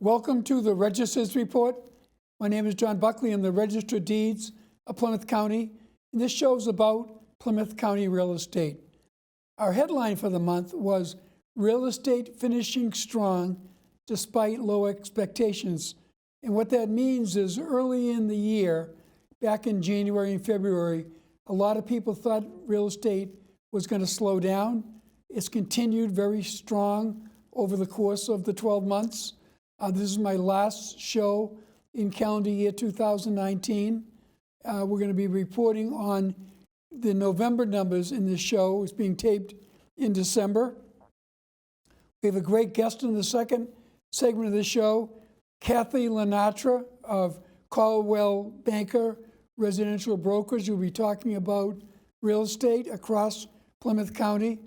Welcome to the Register's Report. My name is John Buckley. I'm the Register of Deeds of Plymouth County, and this show is about Plymouth County real estate. Our headline for the month was Real Estate Finishing Strong Despite Low Expectations. And what that means is early in the year, back in January and February, a lot of people thought real estate was going to slow down. It's continued very strong over the course of the 12 months. This is my last show in calendar year 2019. We're going to be reporting on the November numbers in this show. It's being taped in December. We have a great guest in the second segment of the show, Kathy LaNatra of Coldwell Banker Residential Brokers. We'll be talking about real estate across Plymouth County.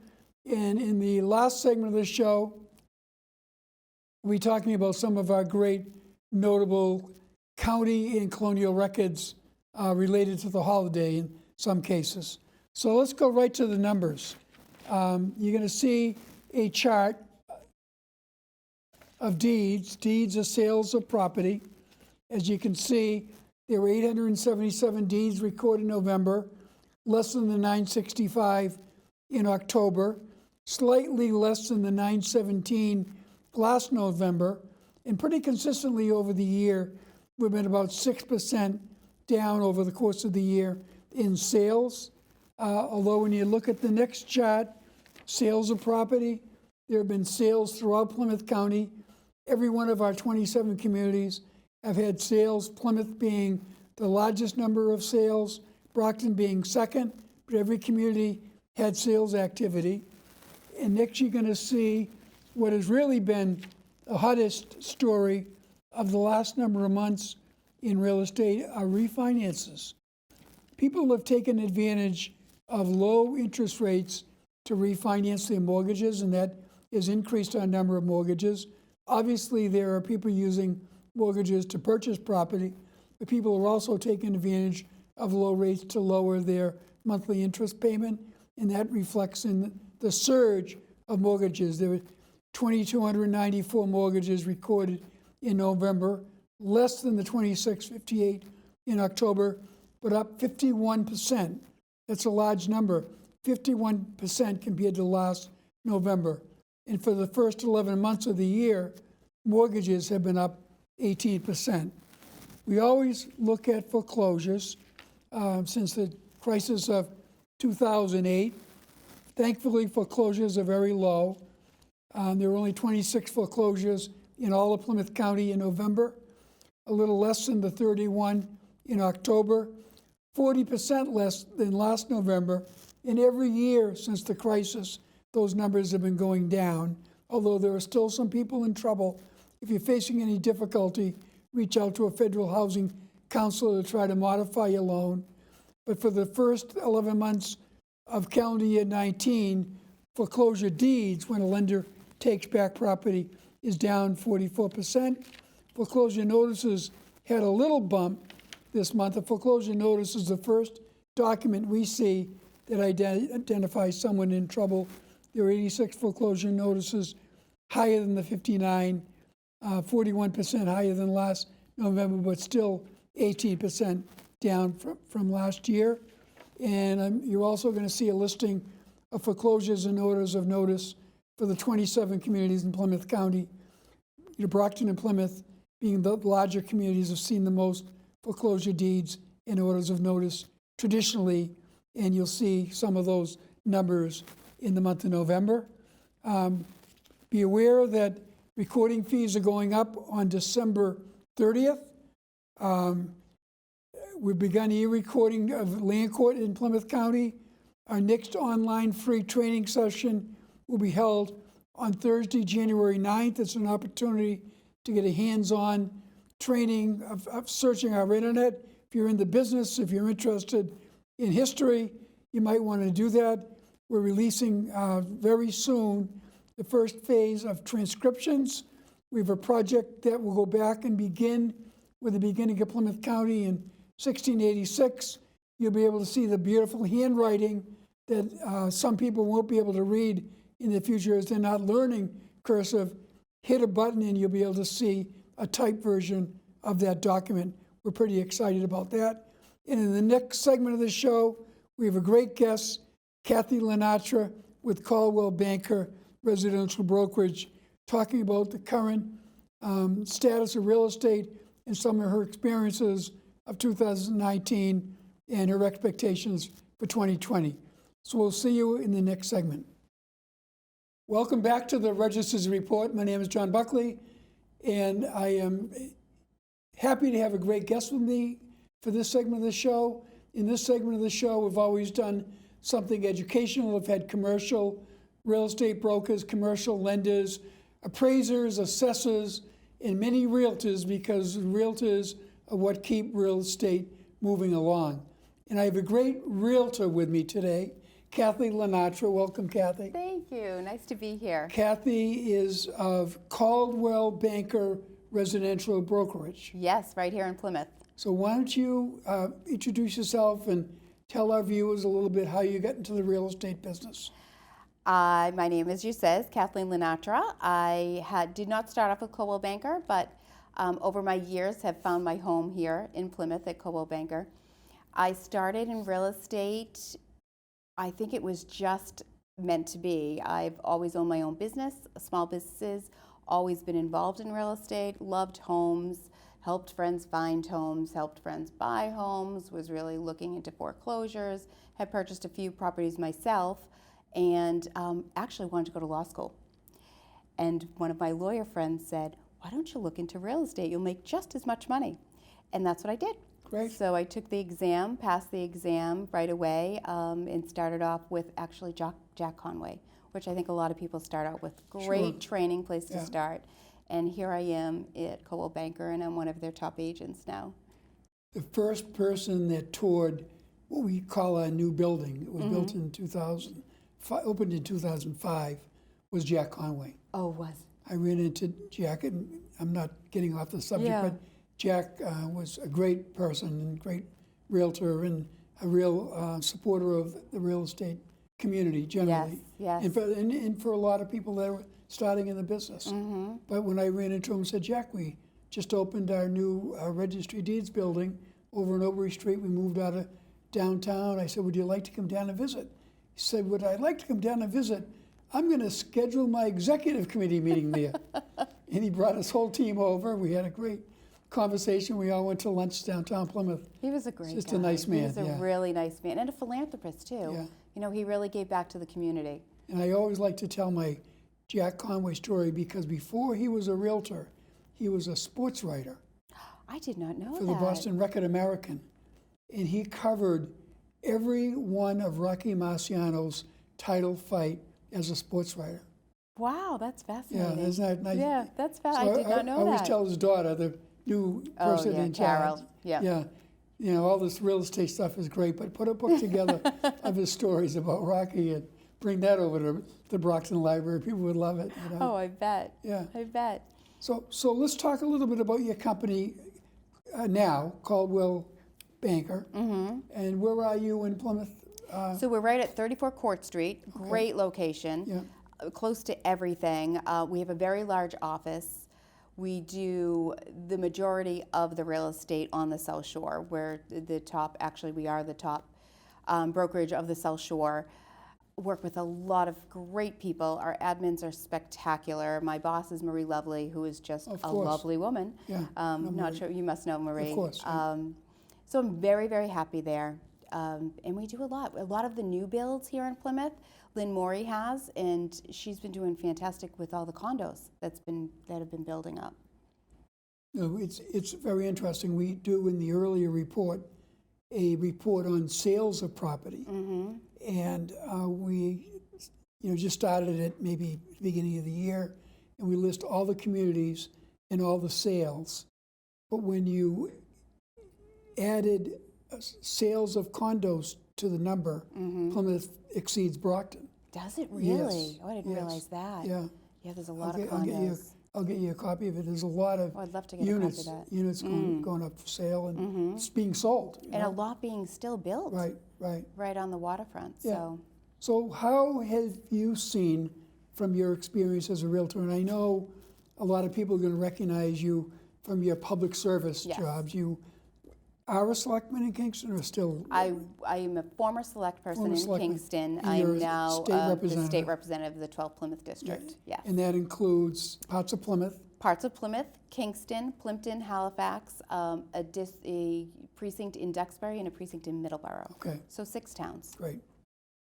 And in the last segment of the show, we'll be talking about some of our great notable county and colonial records related to the holiday in some cases. So let's go right to the numbers. You're going to see a chart of deeds. Deeds are sales of property. As you can see, there were 877 deeds recorded in November, less than the 965 in October, slightly less than the 917 last November, and pretty consistently over the year, we've been about 6% down over the course of the year in sales. Although when you look at the next chart, sales of property, there have been sales throughout Plymouth County. Every one of our 27 communities have had sales, Plymouth being the largest number of sales, Brockton being second, but every community had sales activity. And next you're going to see what has really been the hottest story of the last number of months in real estate are refinances. People have taken advantage of low interest rates to refinance their mortgages, and that has increased our number of mortgages. Obviously, there are people using mortgages to purchase property, but people are also taking advantage of low rates to lower their monthly interest payment, and that reflects in the surge of mortgages. There were 2,294 mortgages recorded in November, less than the 2,658 in October, but up 51%. That's a large number, 51% compared to last November. And for the first 11 months of the year, mortgages have been up 18%. We always look at foreclosures since the crisis of 2008. Thankfully, foreclosures are very low. There were only 26 foreclosures in all of Plymouth County in November, a little less than the 31 in October, 40% less than last November. And every year since the crisis, those numbers have been going down, although there are still some people in trouble. If you're facing any difficulty, reach out to a federal housing counselor to try to modify your loan. But for the first 11 months of calendar year 19, foreclosure deeds, when a lender takes back property, is down 44%. Foreclosure notices had a little bump this month. A foreclosure notice is the first document we see that identifies someone in trouble. There are 86 foreclosure notices, higher than the 59, 41% higher than last November, but still 18% down from last year. And you're also going to see a listing of foreclosures and orders of notice for the 27 communities in Plymouth County. Brockton and Plymouth, being the larger communities, have seen the most foreclosure deeds and orders of notice traditionally, and you'll see some of those numbers in the month of November. Be aware that recording fees are going up on December 30th. We've begun e-recording of land court in Plymouth County. Our next online free training session will be held on Thursday, January 9th. It's an opportunity to get a hands-on training of searching our internet. If you're in the business, if you're interested in history, you might want to do that. We're releasing very soon the first phase of transcriptions. We have a project that will go back and begin with the beginning of Plymouth County in 1686. You'll be able to see the beautiful handwriting that some people won't be able to read in the future as they're not learning cursive. Hit a button and you'll be able to see a typed version of that document. We're pretty excited about that. And in the next segment of the show, we have a great guest, Kathy LaNatra with Coldwell Banker Residential Brokerage, talking about the current status of real estate and some of her experiences of 2019 and her expectations for 2020. So we'll see you in the next segment. Welcome back to the Register's Report. My name is John Buckley, and I am happy to have a great guest with me for this segment of the show. In this segment of the show, we've always done something educational. We've had commercial real estate brokers, commercial lenders, appraisers, assessors, and many realtors, because realtors are what keep real estate moving along. And I have a great realtor with me today, Kathy LaNatra. Welcome, Kathy. Thank you. Nice to be here. Kathy is of Coldwell Banker Residential Brokerage. Yes, right here in Plymouth. So why don't you introduce yourself and tell our viewers a little bit how you got into the real estate business. My name, as you said, Kathleen LaNatra. I did not start off with Coldwell Banker, but over my years have found my home here in Plymouth at Coldwell Banker. I started in real estate, I think it was just meant to be. I've always owned my own business, small businesses, always been involved in real estate, loved homes, helped friends find homes, helped friends buy homes, was really looking into foreclosures, had purchased a few properties myself, and actually wanted to go to law school. And one of my lawyer friends said, why don't you look into real estate? You'll make just as much money. And that's what I did. Great. So I took the exam, passed the exam right away, and started off with actually Jack Conway, which I think a lot of people start out with. Great training place to start. And here I am at Coldwell Banker, and I'm one of their top agents now. The first person that toured what we call our new building, it was built in 2000, opened in 2005, was Jack Conway. Oh, was. I ran into Jack, and I'm not getting off the subject, but Jack was a great person and great realtor and a real supporter of the real estate community generally. Yes. And for a lot of people that were starting in the business. But when I ran into him and said, Jack, we just opened our new registry deeds building over on Aubrey Street. We moved out of downtown. I said, would you like to come down and visit? He said, would I like to come down and visit? I'm going to schedule my executive committee meeting there. And he brought his whole team over. We had a great conversation. We all went to lunch downtown Plymouth. He was a great Just guy. a nice man. He was a really nice man, and a philanthropist too. Yeah. You know, he really gave back to the community. And I always like to tell my Jack Conway story because before he was a realtor, he was a sports writer I did not know for the Boston Record American. And he covered every one of Rocky Marciano's title fight as a sports writer. Wow, that's fascinating. Yeah, isn't that nice? Yeah, that's So I did not know that. I always tell his daughter, the new person in charge. Carol. Yeah. Yeah. You know, all this real estate stuff is great, but put a book together of his stories about Rocky and bring that over to the Brockton Library. People would love it. You know? Oh, I bet. Yeah. I bet. So let's talk a little bit about your company now, Coldwell Banker. And where are you in Plymouth? So we're right at 34 Court Street. Great location. Close to everything. We have a very large office. We do the majority of the real estate on the South Shore. We're the top, actually we are the top brokerage of the South Shore. Work with a lot of great people. Our admins are spectacular. My boss is Marie Lovely, who is just a lovely woman. Yeah, not sure, you must know Marie. Of course. Yeah. So I'm very, very happy there. And we do a lot of the new builds here in Plymouth. Lynn Morey has, and she's been doing fantastic with all the condos that have been building up. No, it's very interesting. We do in the earlier report a report on sales of property, and we just started it maybe at the beginning of the year, and we list all the communities and all the sales. But when you added sales of condos to the number, Plymouth exceeds Brockton. Does it really? Yes. Oh, I didn't realize that. Yeah. Yeah, there's a lot of condos. I'll get you a copy of it. There's a lot of I'd love to get units, a copy of that. units going up for sale, and it's being sold. And a lot being still built. Right. Right on the waterfront. Yeah. So how have you seen from your experience as a realtor, and I know a lot of people are going to recognize you from your public service Yes. jobs. You are a selectman in Kingston or still? I am a former select person Former in selectman. Kingston. And I you're am a now state the representative. state representative of the 12th Plymouth District. Yes. And that includes parts of Plymouth? Parts of Plymouth, Kingston, Plimpton, Halifax, a precinct in Duxbury, and a precinct in Middleborough. Okay, So 6 towns. great.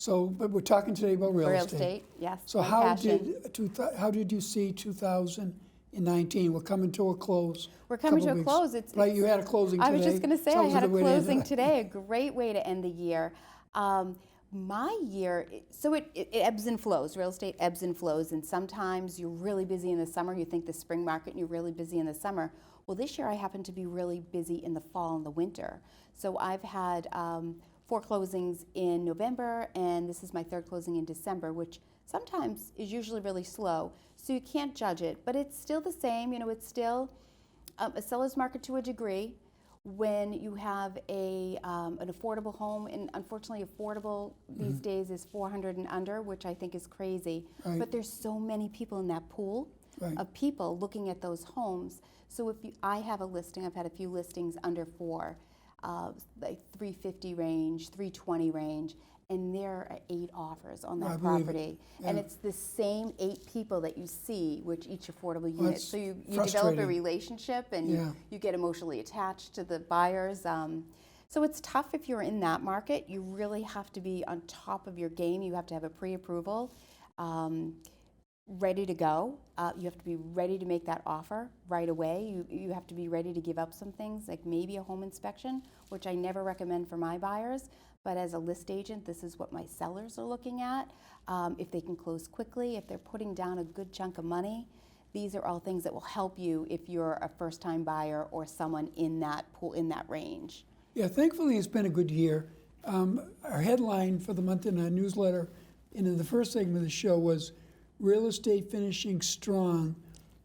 So, but we're talking today about real Real estate. estate, yes. So my how passion. how did you see 2019? We're coming to a close. We're coming to couple a weeks. close. It's, Right, you had a closing today. I was just going to say, So I it was had a good way to end closing it. today, a great way to end the year. My year, so it ebbs and flows. Real estate ebbs and flows, and sometimes you're really busy in the summer. You think the spring market, and you're really busy in the summer. Well, this year I happen to be really busy in the fall and the winter. So I've had 4 closings in November, and this is my 3rd closing in December, which sometimes is usually really slow. So you can't judge it, but it's still the same. You know, it's still a seller's market to a degree. When you have an affordable home, and unfortunately affordable these days is 400 and under, which I think is crazy. Right. But there's so many people in that pool Right. of people looking at those homes. So if I have a listing, I've had a few listings under 4, like 350 range, 320 range, and there are 8 offers on I that believe it. property. And Yeah. it's the same 8 people that you see with each affordable unit. that's So you develop a frustrating. relationship, and Yeah. you get emotionally attached to the buyers. So it's tough if you're in that market. You really have to be on top of your game. You have to have a pre-approval ready to go. You have to be ready to make that offer right away. You have to be ready to give up some things, like maybe a home inspection, which I never recommend for my buyers. But as a list agent, this is what my sellers are looking at. If they can close quickly, if they're putting down a good chunk of money, these are all things that will help you if you're a first-time buyer or someone in that pool, in that range. Yeah, thankfully it's been a good year. Our headline for the month in our newsletter and in the first segment of the show was Real Estate Finishing Strong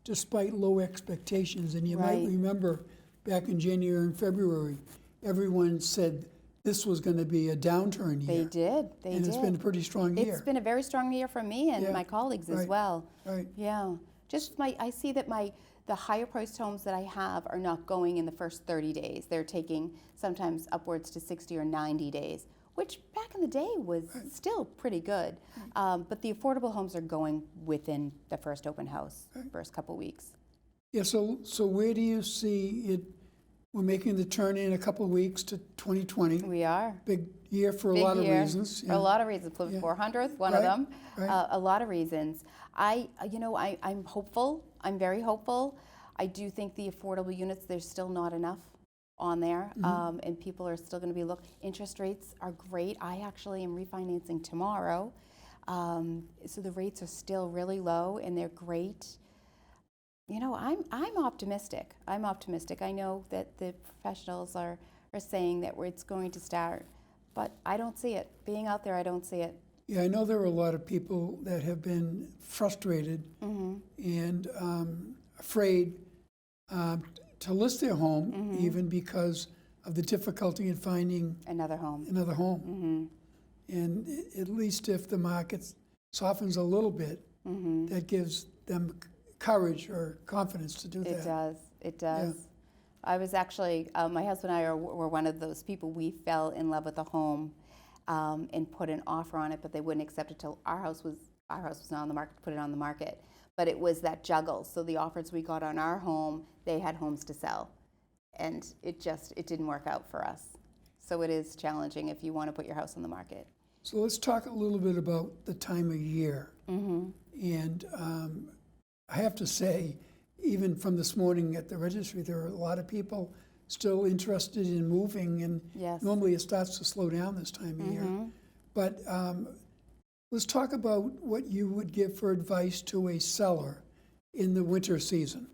Despite Low Expectations. And you might Right. remember back in January and February, everyone said this was going to be a downturn year. They did. And it's been a pretty strong year. It's been a very strong year for me and Yeah, my colleagues as right, well. right. Yeah. Just I see that the higher priced homes that I have are not going in the first 30 days. They're taking sometimes upwards to 60 or 90 days, which back in the day was still pretty good. But the affordable homes are going within the first open house, first couple weeks. Yeah, so where do you see it? We're making the turn in a couple of weeks to 2020. We are. Big year for a Big lot of year, reasons. For a lot of reasons. Plymouth Yeah. 400th, one Right, of them. right. A lot of reasons. I'm hopeful. I'm very hopeful. I do think the affordable units, there's still not enough on there, and people are still going to be interest rates are great. I actually am refinancing tomorrow, so the rates are still really low and they're great. You know, I'm optimistic. I'm optimistic. I know that the professionals are saying that it's going to start, but I don't see it. Being out there, I don't see it. Yeah, I know there are a lot of people that have been frustrated and afraid to list their home, even because of the difficulty in finding Another home. another home. And at least if the market softens a little bit, that gives them courage or confidence to do that. It does. It does. I was actually, my husband and I were one of those people. We fell in love with a home and put an offer on it, but they wouldn't accept it till our house was not on the market to put it on the market. But it was that juggle. So the offers we got on our home, they had homes to sell, and it didn't work out for us. So it is challenging if you want to put your house on the market. So let's talk a little bit about the time of year. And I have to say, even from this morning at the registry, there are a lot of people still interested in moving, and Yes. normally it starts to slow down this time of year. But let's talk about what you would give for advice to a seller in the winter season.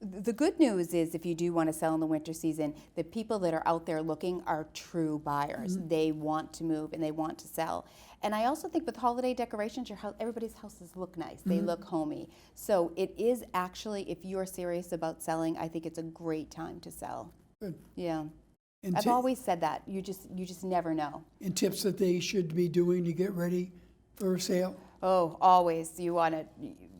The good news is if you do want to sell in the winter season, the people that are out there looking are true buyers. They want to move and they want to sell. And I also think with holiday decorations, everybody's houses look nice. They look homey. So it is actually, if you're serious about selling, I think it's a great time to sell. Good. Yeah. And I've always said that. You just never know. and tips that they should be doing to get ready for a sale. Oh, always. You want to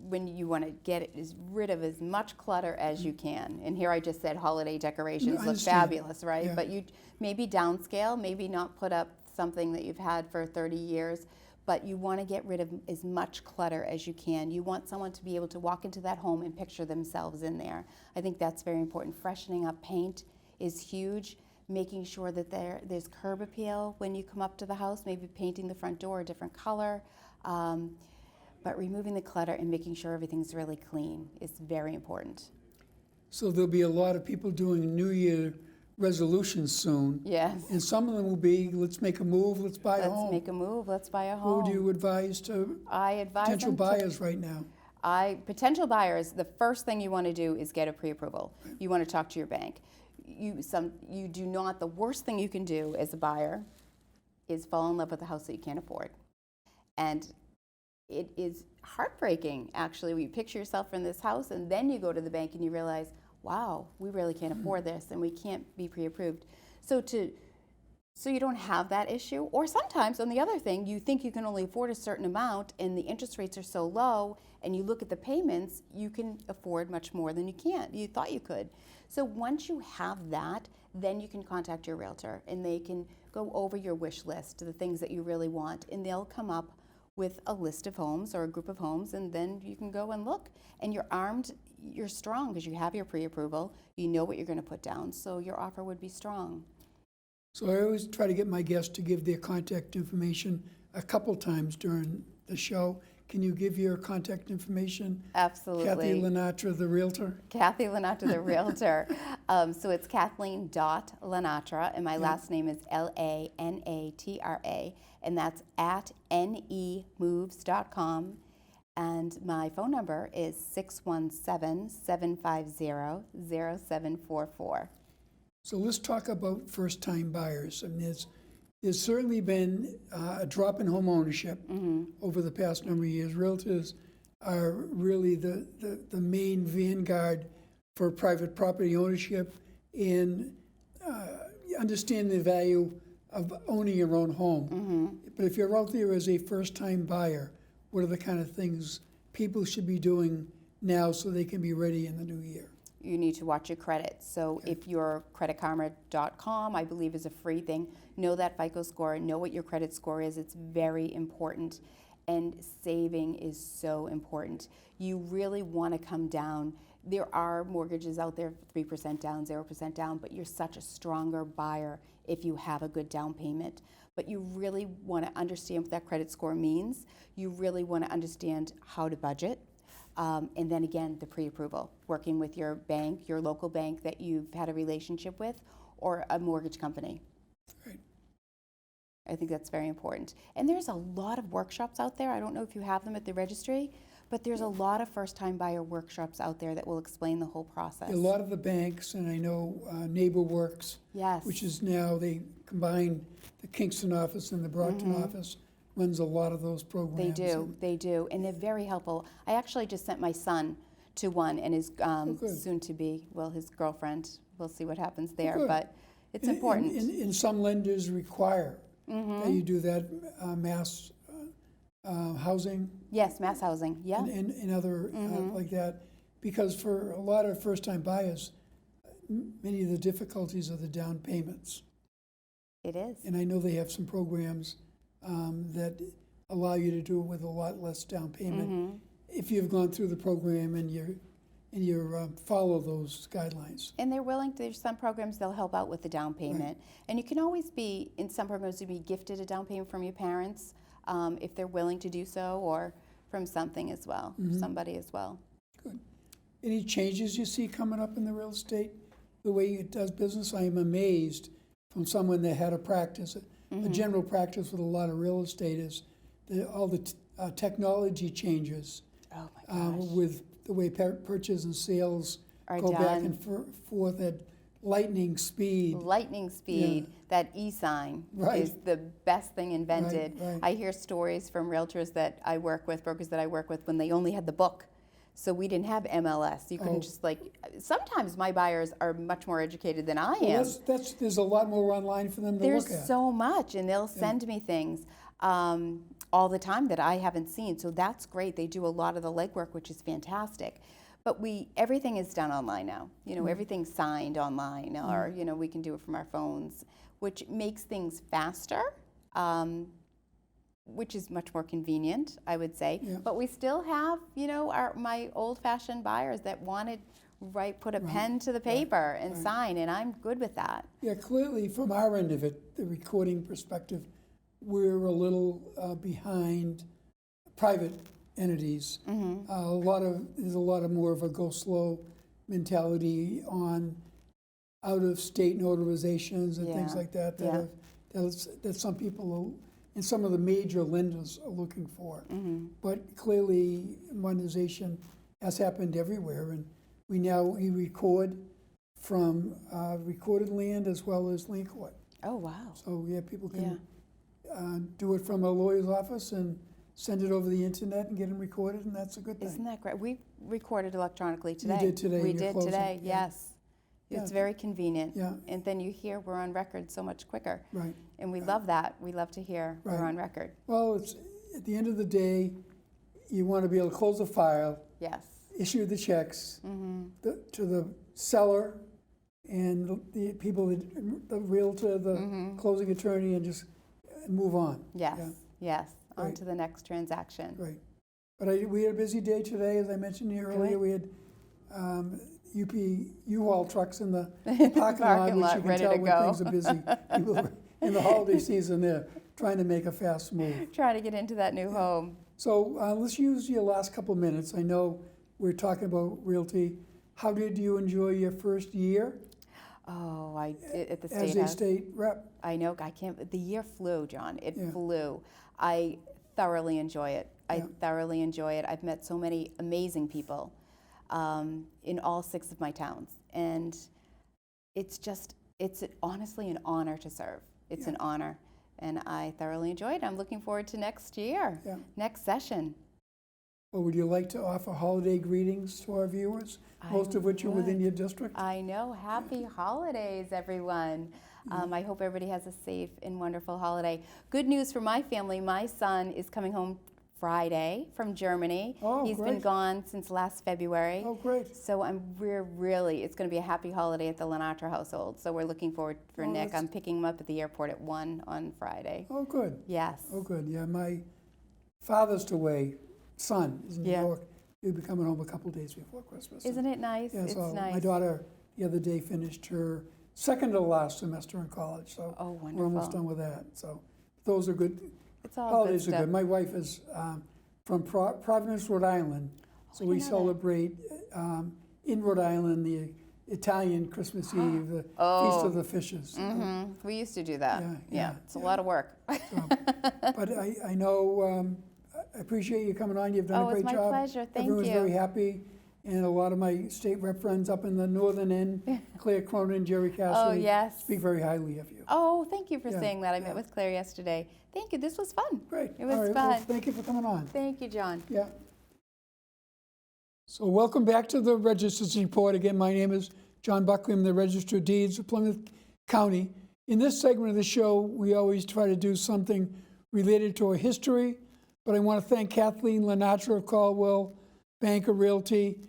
when you want to get rid of as much clutter as you can. And here I just said holiday decorations I look understand. fabulous, right? Yeah. But you maybe downscale, maybe not put up something that you've had for 30 years, but you want to get rid of as much clutter as you can. You want someone to be able to walk into that home and picture themselves in there. I think that's very important. Freshening up paint is huge. Making sure that there's curb appeal when you come up to the house, maybe painting the front door a different color. But removing the clutter and making sure everything's really clean is very important. So there'll be a lot of people doing New Year resolutions soon. Yes. And some of them will be, let's make a move, let's buy a Let's home. make a move. Let's buy a What home. would you advise to I advise potential them to- buyers right now? Potential buyers, the first thing you want to do is get a pre-approval. You want to talk to your bank. You do not, the worst thing you can do as a buyer is fall in love with a house that you can't afford. And it is heartbreaking, actually, when you picture yourself in this house and then you go to the bank and you realize, wow, we really can't afford this and we can't be pre-approved. So you don't have that issue. Or sometimes, on the other thing, you think you can only afford a certain amount and the interest rates are so low and you look at the payments, you can afford much more than you thought you could. So once you have that, then you can contact your realtor and they can go over your wish list, the things that you really want, and they'll come up with a list of homes or a group of homes, and then you can go and look. And you're armed, you're strong because you have your pre-approval, you know what you're going to put down, so your offer would be strong. So I always try to get my guests to give their contact information a couple times during the show. Can you give your contact information? Absolutely. Kathy LaNatra, the realtor? Kathy LaNatra, the realtor. So it's Kathleen.LaNatra, and my last name is LaNatra, and that's at nemoves.com. And my phone number is 617-750-0744. So let's talk about first-time buyers. I mean, there's certainly been a drop in home ownership over the past number of years. Realtors are really the main vanguard for private property ownership and understand the value of owning your own home. But if you're out there as a first-time buyer, what are the kind of things people should be doing now so they can be ready in the new year? You need to watch your credit. So if your creditkarma.com, I believe, is a free thing, know that FICO score, know what your credit score is. It's very important. And saving is so important. You really want to come down. There are mortgages out there, 3% down, 0% down, but you're such a stronger buyer if you have a good down payment. But you really want to understand what that credit score means. You really want to understand how to budget. And then again, the pre-approval, working with your bank, your local bank that you've had a relationship with, or a mortgage company. Right. I think that's very important. And there's a lot of workshops out there. I don't know if you have them at the registry, but there's a lot of first-time buyer workshops out there that will explain the whole process. A lot of the banks, and I know NeighborWorks, Yes. which is now, they combine the Kingston office and the Brockton office, runs a lot of those programs. They do, and they're very helpful. I actually just sent my son to one, and his good. soon-to-be, well, his girlfriend. We'll see what happens there, good. but it's important. And some lenders require that you do that, mass housing Yes, mass housing, yeah. and other like that, because for a lot of first-time buyers, many of the difficulties are the down payments. It is. And I know they have some programs that allow you to do it with a lot less down payment if you've gone through the program and you follow those guidelines. And they're willing to, there's some programs they'll help out with the down payment. And you can always be, in some programs, to be gifted a down payment from your parents if they're willing to do so, or from something as well, somebody as well. Good. Any changes you see coming up in the real estate, the way it does business? I am amazed from someone that had a practice, a general practice with a lot of real estate, is all the technology changes Oh my gosh. with the way purchase and sales Are go back done. and forth at lightning speed. Lightning speed, that e-sign Right. is the best thing invented. Right. I hear stories from realtors that I work with, brokers that I work with, when they only had the book. So we didn't have MLS. You couldn't just sometimes my buyers are much more educated than I am. There's a lot more online for them to look at. There's so much, and they'll send me things. all the time that I haven't seen. So that's great. They do a lot of the legwork, which is fantastic. But everything is done online now. Everything's signed online, or we can do it from our phones, which makes things faster, which is much more convenient, I would say. Yeah. But we still have, my old-fashioned buyers that wanted put a pen to the paper and sign, and I'm good with that. Yeah, clearly from our end of it, the recording perspective, we're a little behind private entities. There's a lot of more of a go slow mentality on out of state notarizations and things like that that some people and some of the major lenders are looking for. But clearly modernization has happened everywhere, and we record from recorded land as well as land court. Oh, wow. So people can do it from a lawyer's office and send it over the internet and get them recorded, and that's a good thing. Isn't that great? We recorded electronically today. You did today. We did today, yeah. yes. It's very convenient. Yeah. And then you hear we're on record so much quicker. Right. And we love that. We love to hear we're on record. Well, it's at the end of the day, you want to be able to close the file, Yes. issue the checks to the seller and the people, the realtor, the closing attorney, and just move on. Yes, yes. On Right. to the next transaction. Right. But we had a busy day today, as I mentioned to you earlier. We had U-Haul trucks in the parking lot, which you can ready tell to when go. things are busy. People are, in the holiday season, they're trying to make a fast move. Trying to get into that new home. So let's use your last couple minutes. I know we're talking about realty. How did you enjoy your first year Oh, I did at the state as a house. state rep? I know. I can't. The year flew, John. It Yeah. flew. I thoroughly enjoy it. I Yeah. thoroughly enjoy it. I've met so many amazing people in all 6 of my towns, and it's honestly an honor to serve. It's an honor, and I thoroughly enjoy it. I'm looking forward to next year, Yeah. next session. Well, would you like to offer holiday greetings to our viewers, most of which are within your district? I know. Happy holidays, everyone. I hope everybody has a safe and wonderful holiday. Good news for my family. My son is coming home Friday from Germany. Oh, He's been great. gone since last February. Oh, great. So it's going to be a happy holiday at the LaNatra household. So we're looking forward for Oh, Nick. that's- I'm picking him up at the airport at 1 on Friday. Oh, good. Yes. Oh, good. Yeah, my father's away son is in New Yeah. York. He'll be coming home a couple days before Christmas. Isn't it nice? Yeah, It's so nice. my daughter the other day finished her second to last semester in college, so Oh, we're almost wonderful. done with that. So those are good. It's all Holidays good are stuff. good. My wife is from Providence, Rhode Island, so I we know that. celebrate in Rhode Island the Italian Christmas Eve, the Feast Oh. of the Fishes. We used to do that. Yeah, It's a lot of work. But I know, I appreciate you coming on. You've done Oh, a it's great my job. pleasure. Thank Everyone's you. very happy. And a lot of my state rep friends up in the northern end, Claire Cronin, Jerry Cassidy, yes. speak very highly of you. Oh, thank you for Yeah, saying that. I yeah. met with Claire yesterday. Thank you. This was fun. Great. It was All right, fun. well, thank you for coming on. Thank you, John. Yeah. So welcome back to the Register's Report. Again, my name is John Buckley. I'm the Register of Deeds of Plymouth County. In this segment of the show, we always try to do something related to our history, but I want to thank Kathleen LaNatra of Coldwell Banker Realty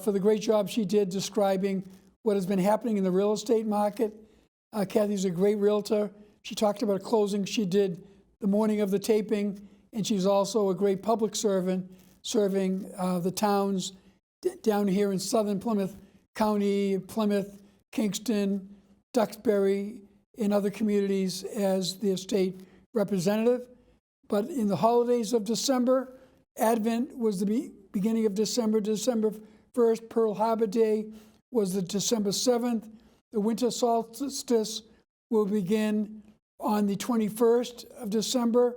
for the great job she did describing what has been happening in the real estate market. Kathy's a great realtor. She talked about a closing she did the morning of the taping, and she's also a great public servant, serving the towns down here in southern Plymouth County, Plymouth, Kingston, Duxbury, and other communities as their state representative. But in the holidays of December, Advent was the beginning of December, December 1st. Pearl Harbor Day was the December 7th. The winter solstice will begin on the 21st of December.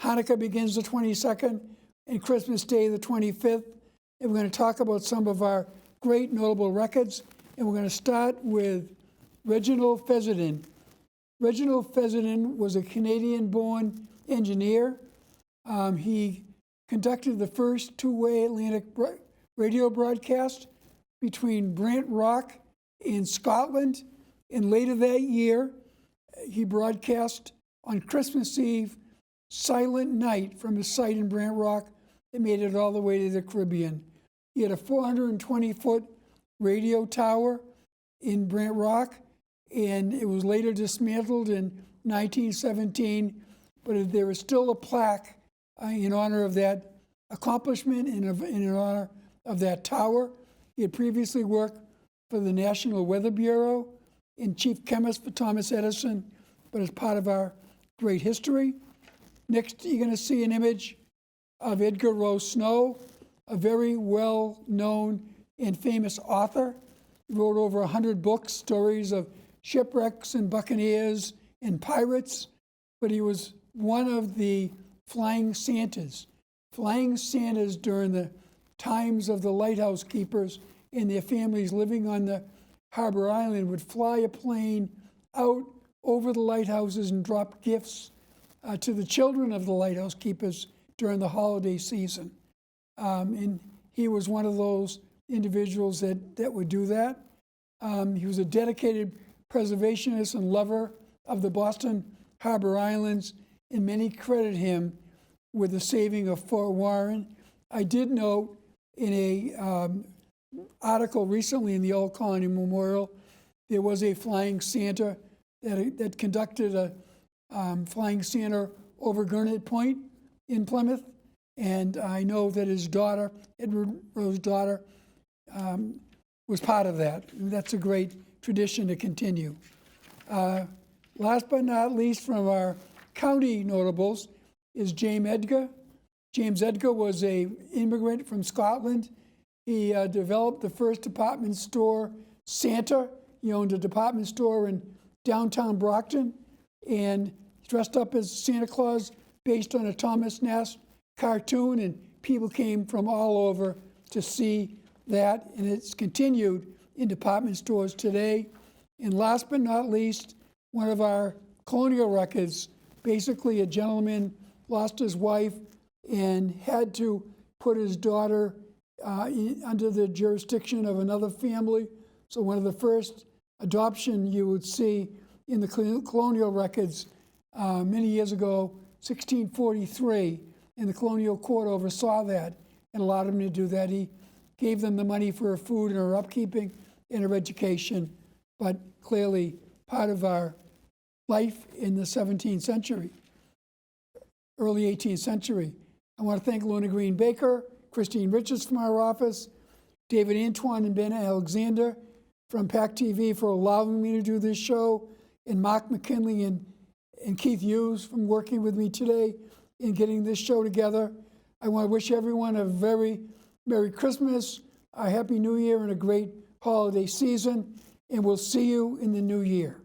Hanukkah begins the 22nd, and Christmas Day the 25th. And we're going to talk about some of our great notable records. And we're going to start with Reginald Fessenden. Reginald Fessenden was a Canadian-born engineer. He conducted the first two-way Atlantic radio broadcast between Brant Rock in Scotland. And later that year, he broadcast on Christmas Eve Silent Night from his site in Brant Rock that made it all the way to the Caribbean. He had a 420-foot radio tower in Brant Rock, and it was later dismantled in 1917, but there is still a plaque in honor of that accomplishment and in honor of that tower. He had previously worked for the National Weather Bureau and chief chemist for Thomas Edison, but as part of our great history. Next, you're going to see an image of Edgar Rowe Snow, a very well-known and famous author. He wrote over 100 books, stories of shipwrecks and buccaneers and pirates, but he was one of the flying Santas. Flying Santas during the times of the lighthouse keepers and their families living on the harbor island would fly a plane out over the lighthouses and drop gifts to the children of the lighthouse keepers during the holiday season. And he was one of those individuals that would do that. He was a dedicated preservationist and lover of the Boston Harbor Islands, and many credit him with the saving of Fort Warren. I did note in a article recently in the Old Colony Memorial, there was a flying Santa that conducted a flying Santa over Gurnett Point in Plymouth, and I know that his daughter, Edward Rowe's daughter, was part of that. And that's a great tradition to continue. Last but not least, from our county notables is James Edgar. James Edgar was an immigrant from Scotland. He developed the first department store, Santa. He owned a department store in downtown Brockton and dressed up as Santa Claus based on a Thomas Nast cartoon, and people came from all over to see that, and it's continued in department stores today. And last but not least, one of our colonial records, basically a gentleman lost his wife and had to put his daughter under the jurisdiction of another family. So one of the first adoption you would see in the colonial records many years ago, 1643, and the colonial court oversaw that and allowed him to do that. He gave them the money for her food and her upkeeping and her education, but clearly part of our life in the 17th century, early 18th century. I want to thank Luna Green Baker, Christine Richards from our office, David Antoine and Ben Alexander from PAC TV for allowing me to do this show, and Mark McKinley and Keith Hughes from working with me today in getting this show together. I want to wish everyone a very Merry Christmas, a Happy New Year, and a great holiday season, and we'll see you in the new year.